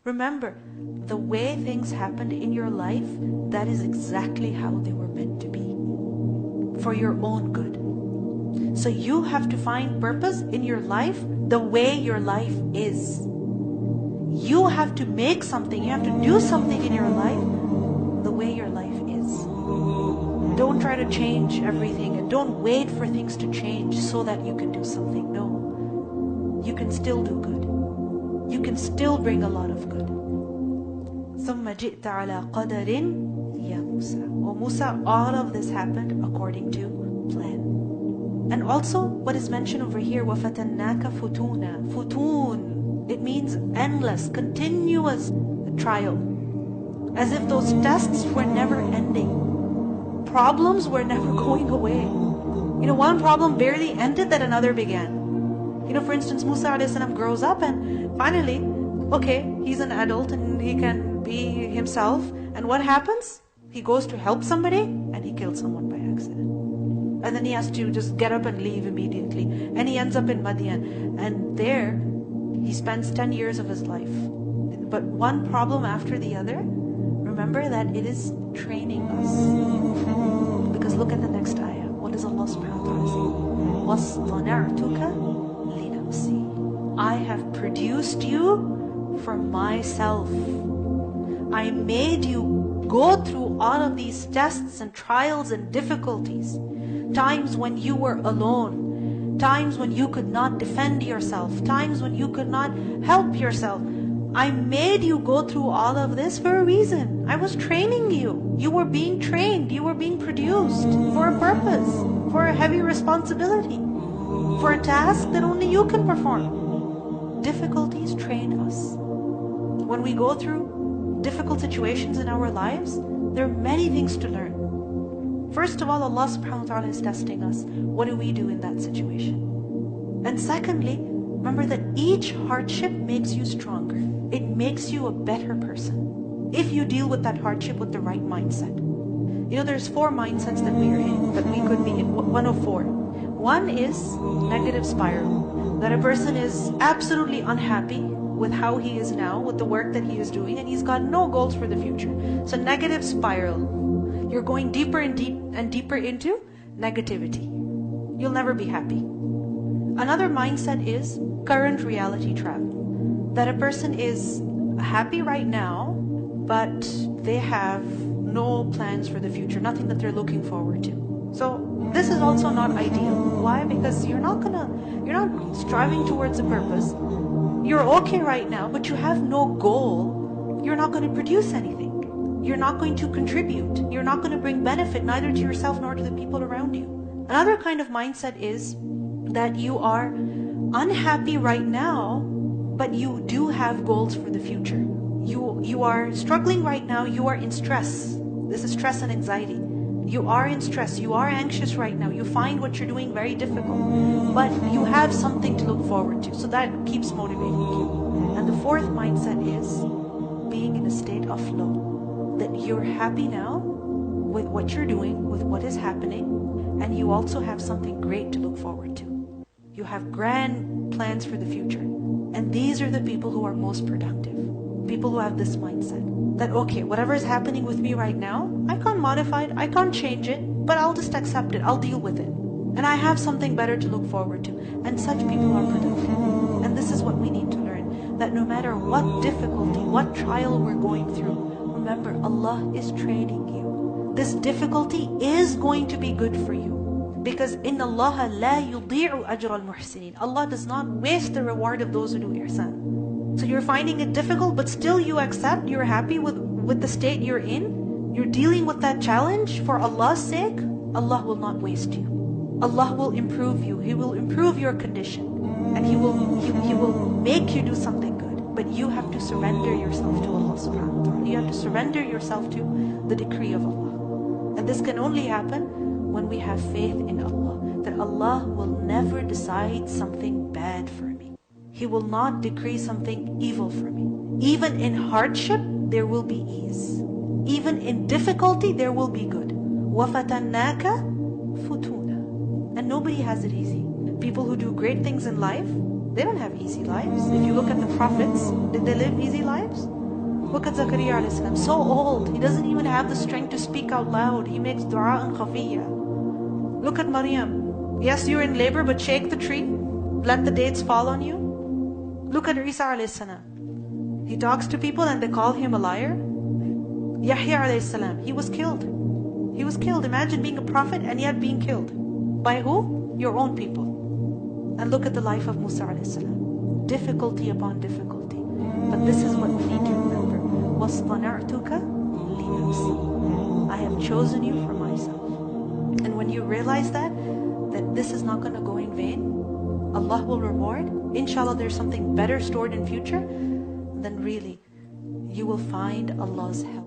Remember, the way things happened in your life, that is exactly how they were meant to be, for your own good. So you have to find purpose in your life the way your life is. You have to make something, you have to do something in your life the way your life is. Don't try to change everything, and don't wait for things to change so that you can do something. No. You can still do good. You can still bring a lot of good. ثُمَّ جِئْتَ عَلَى قَدَرٍ يَا مُوسَى. Oh Musa, all of this happened according to plan. And also, what is mentioned over here, وَفَتَنَّاكَ فُتُونًا. Futun, it means endless, continuous trial. As if those tests were never ending. Problems were never going away. One problem barely ended, that another began. For instance, Musa a.s. grows up and finally, okay, he's an adult and he can be himself. And what happens? He goes to help somebody and he kills someone by accident. And then he has to just get up and leave immediately. And he ends up in Madian. And there, he spends 10 years of his life. But one problem after the other, remember that it is training us. Because look at the next ayah. What does Allah subhanahu wa ta'ala say? وَاصْطَنَعْتُكَ لِنَفْسِي. I have produced you for myself. I made you go through all of these tests and trials and difficulties. Times when you were alone. Times when you could not defend yourself. Times when you could not help yourself. I made you go through all of this for a reason. I was training you. You were being trained. You were being produced for a purpose, for a heavy responsibility, for a task that only you can perform. Difficulties train us. When we go through difficult situations in our lives, there are many things to learn. First of all, Allah subhanahu wa ta'ala is testing us. What do we do in that situation? And secondly, remember that each hardship makes you stronger. It makes you a better person. If you deal with that hardship with the right mindset. There's 4 mindsets that we are in, that we could be in. 104. One is negative spiral. That a person is absolutely unhappy with how he is now, with the work that he is doing, and he's got no goals for the future. So negative spiral. You're going deeper and deeper into negativity. You'll never be happy. Another mindset is current reality trap. That a person is happy right now, but they have no plans for the future, nothing that they're looking forward to. So this is also not ideal. Why? Because you're not striving towards a purpose. You're okay right now, but you have no goal. You're not going to produce anything. You're not going to contribute. You're not going to bring benefit neither to yourself nor to the people around you. Another kind of mindset is that you are unhappy right now, but you do have goals for the future. You are struggling right now, you are in stress. This is stress and anxiety. You are in stress, you are anxious right now, you find what you're doing very difficult, but you have something to look forward to, so that keeps motivating you. And the 4th mindset is being in a state of flow. That you're happy now with what you're doing, with what is happening, and you also have something great to look forward to. You have grand plans for the future. And these are the people who are most productive. People who have this mindset. That, okay, whatever is happening with me right now, I can't modify it, I can't change it, but I'll just accept it, I'll deal with it. And I have something better to look forward to. And such people are productive. And this is what we need to learn. That no matter what difficulty, what trial we're going through, remember, Allah is training you. This difficulty is going to be good for you. Because إِنَّ اللَّهَ لَا يُضِيعُ أَجْرَ الْمُحْسِنِينَ. Allah does not waste the reward of those who do ihsan. So you're finding it difficult, but still you accept, you're happy with the state you're in. You're dealing with that challenge for Allah's sake. Allah will not waste you. Allah will improve you. He will improve your condition. And He will make you do something good. But you have to surrender yourself to Allah subhanahu wa ta'ala. You have to surrender yourself to the decree of Allah. And this can only happen when we have faith in Allah, that Allah will never decide something bad for me. He will not decree something evil for me. Even in hardship, there will be ease. Even in difficulty, there will be good. وَفَتَنَّاكَ فُتُونًا. And nobody has it easy. People who do great things in life, They don't have easy lives. If you look at the prophets, did they live easy lives? Look at Zakaria alayhi salam, so old. He doesn't even have the strength to speak out loud. He makes dua and khafiyya. Look at Maryam. Yes, you're in labor, but shake the tree. Let the dates fall on you. Look at Isa alayhi salam. He talks to people and they call him a liar. Yahya alayhi salam, he was killed. He was killed. Imagine being a prophet and yet being killed. By who? Your own people. And look at the life of Musa alayhi salam. Difficulty upon difficulty. But this is what we need to remember. وَاصْطَنَعْتُكَ لِنَفْسِي. I have chosen you for myself. And when you realize that this is not going to go in vain, Allah will reward. Inshallah, there's something better stored in future. Then really, you will find Allah's help.